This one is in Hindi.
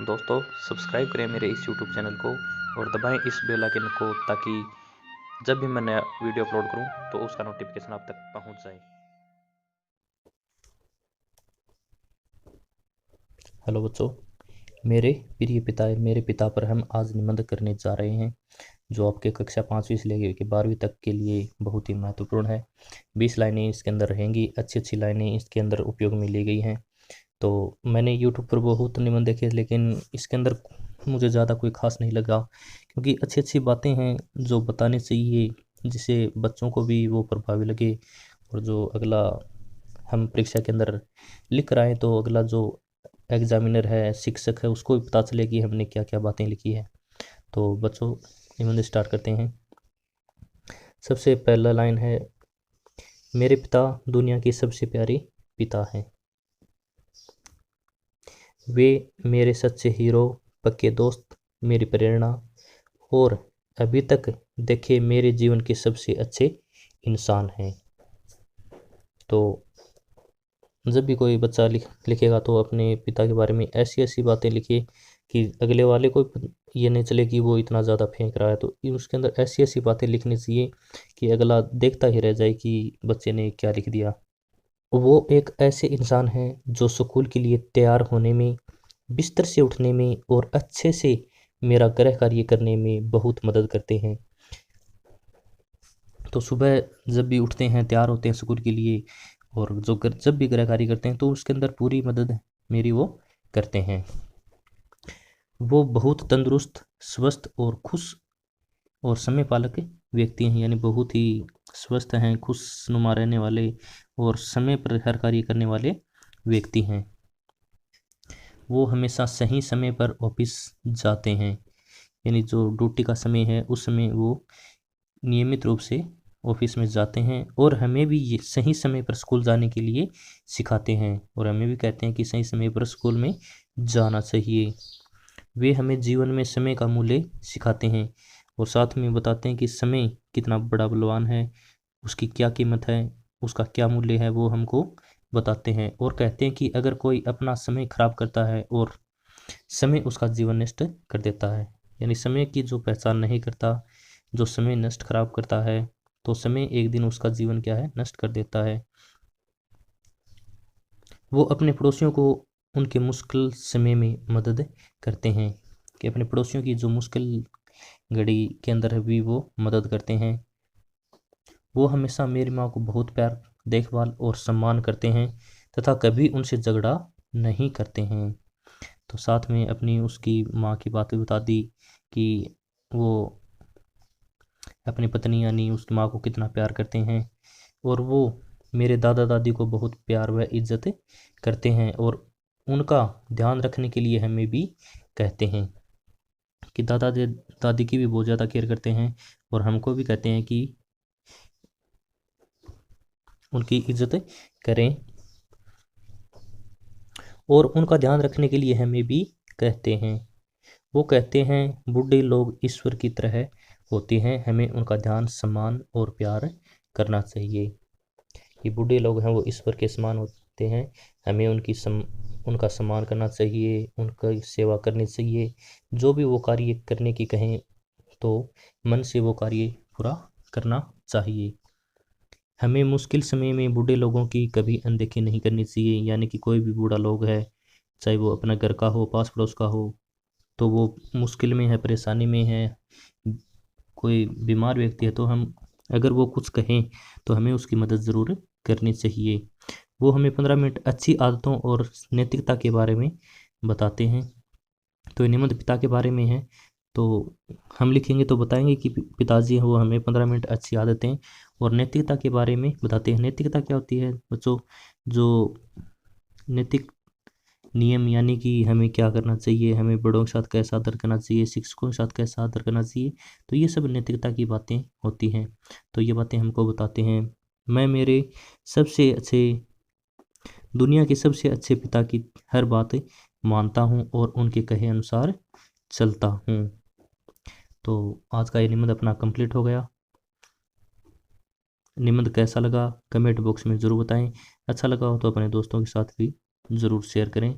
दोस्तों सब्सक्राइब करें मेरे इस यूट्यूब चैनल को और दबाएं इस बेल आइकन को ताकि जब भी मैं नया वीडियो अपलोड करूं तो उसका नोटिफिकेशन आप तक पहुंच जाए। हेलो बच्चों, मेरे प्रिय पिता मेरे पिता पर हम आज निबंध करने जा रहे हैं जो आपके कक्षा 5वीं से लेकर 12वीं तक के लिए बहुत ही महत्वपूर्ण है। 20 लाइनें इसके अंदर रहेंगी, अच्छी अच्छी लाइनें इसके अंदर उपयोग में ली गई हैं। तो मैंने यूट्यूब पर बहुत निबंध देखे लेकिन इसके अंदर मुझे ज़्यादा कोई खास नहीं लगा, क्योंकि अच्छी अच्छी बातें हैं जो बताने चाहिए जिससे बच्चों को भी वो प्रभावी लगे। और जो अगला हम परीक्षा के अंदर लिख कर आए तो अगला जो एग्जामिनर है, शिक्षक है, उसको भी पता चले कि हमने क्या क्या बातें लिखी है। तो बच्चों निबंध स्टार्ट करते हैं। सबसे पहला लाइन है, मेरे पिता दुनिया के सबसे प्यारे पिता हैं। वे मेरे सच्चे हीरो, पक्के दोस्त, मेरी प्रेरणा और अभी तक देखे मेरे जीवन के सबसे अच्छे इंसान हैं। तो जब भी कोई बच्चा लिखेगा तो अपने पिता के बारे में ऐसी ऐसी बातें लिखे कि अगले वाले को ये नहीं चले कि वो इतना ज़्यादा फेंक रहा है। तो उसके अंदर ऐसी ऐसी बातें लिखनी चाहिए कि अगला देखता ही रह जाए कि बच्चे ने क्या लिख दिया। वो एक ऐसे इंसान हैं जो स्कूल के लिए तैयार होने में, बिस्तर से उठने में और अच्छे से मेरा गृह कार्य करने में बहुत मदद करते हैं। तो सुबह जब भी उठते हैं, तैयार होते हैं स्कूल के लिए, और जब भी गृह कार्य करते हैं तो उसके अंदर पूरी मदद मेरी वो करते हैं। वो बहुत तंदुरुस्त, स्वस्थ और खुश और समय पालक व्यक्ति हैं, यानी बहुत ही स्वस्थ हैं, खुशनुमा रहने वाले और समय पर हर कार्य करने वाले व्यक्ति हैं। वो हमेशा सही समय पर ऑफिस जाते हैं, यानी जो ड्यूटी का समय है उस समय वो नियमित रूप से ऑफिस में जाते हैं और हमें भी ये सही समय पर स्कूल जाने के लिए सिखाते हैं और हमें भी कहते हैं कि सही समय पर स्कूल में जाना चाहिए। वे हमें जीवन में समय का मूल्य सिखाते हैं और साथ में बताते हैं कि समय कितना बड़ा बलवान है, उसकी क्या कीमत है, उसका क्या मूल्य है, वो हमको बताते हैं। और कहते हैं कि अगर कोई अपना समय खराब करता है और समय उसका जीवन नष्ट कर देता है, यानी समय की जो पहचान नहीं करता, जो समय नष्ट खराब करता है, तो समय एक दिन उसका जीवन क्या है, नष्ट कर देता है। वो अपने पड़ोसियों को उनके मुश्किल समय में मदद करते हैं, कि अपने पड़ोसियों की जो मुश्किल घड़ी के अंदर भी वो मदद करते हैं। वो हमेशा मेरी माँ को बहुत प्यार, देखभाल और सम्मान करते हैं तथा कभी उनसे झगड़ा नहीं करते हैं। तो साथ में अपनी उसकी माँ की बातें बता दी कि वो अपनी पत्नी यानी उसकी माँ को कितना प्यार करते हैं और वो मेरे दादा दादी को बहुत प्यार व इज्जत करते हैं और उनका ध्यान रखने के लिए हमें भी कहते हैं कि दादी की भी बहुत ज़्यादा केयर करते हैं और हमको भी कहते हैं कि उनकी इज्जत करें और उनका ध्यान रखने के लिए हमें भी कहते हैं। वो कहते हैं बूढ़े लोग ईश्वर की तरह होते हैं, हमें उनका ध्यान, सम्मान और प्यार करना चाहिए। कि बूढ़े लोग हैं वो ईश्वर के समान होते हैं, हमें उनका सम्मान करना चाहिए, उनकी सेवा करनी चाहिए। जो भी वो कार्य करने की कहें तो मन से वो कार्य पूरा करना चाहिए। हमें मुश्किल समय में बूढ़े लोगों की कभी अनदेखी नहीं करनी चाहिए, यानी कि कोई भी बूढ़ा लोग है, चाहे वो अपना घर का हो, पास पड़ोस का हो, तो वो मुश्किल में है, परेशानी में है, कोई बीमार व्यक्ति है, तो हम अगर वो कुछ कहें तो हमें उसकी मदद ज़रूर करनी चाहिए। वो हमें 15 मिनट अच्छी आदतों और नैतिकता के बारे में बताते हैं। तो नियमित पिता के बारे में है, तो हम लिखेंगे तो बताएंगे कि पिताजी हैं वो हमें 15 मिनट अच्छी आदतें और नैतिकता के बारे में बताते हैं। नैतिकता क्या होती है बच्चों? जो नैतिक नियम, यानी कि हमें क्या करना चाहिए, हमें बड़ों के साथ कैसा आदर करना चाहिए, शिक्षकों के साथ कैसा आदर करना चाहिए, तो ये सब नैतिकता की बातें होती हैं। तो ये बातें हमको बताते हैं। मैं मेरे सबसे अच्छे दुनिया के सबसे अच्छे पिता की हर बात मानता हूँ और उनके कहे अनुसार चलता हूँ। तो आज का ये निबंध अपना कंप्लीट हो गया। निबंध कैसा लगा कमेंट बॉक्स में ज़रूर बताएं। अच्छा लगा हो तो अपने दोस्तों के साथ भी ज़रूर शेयर करें।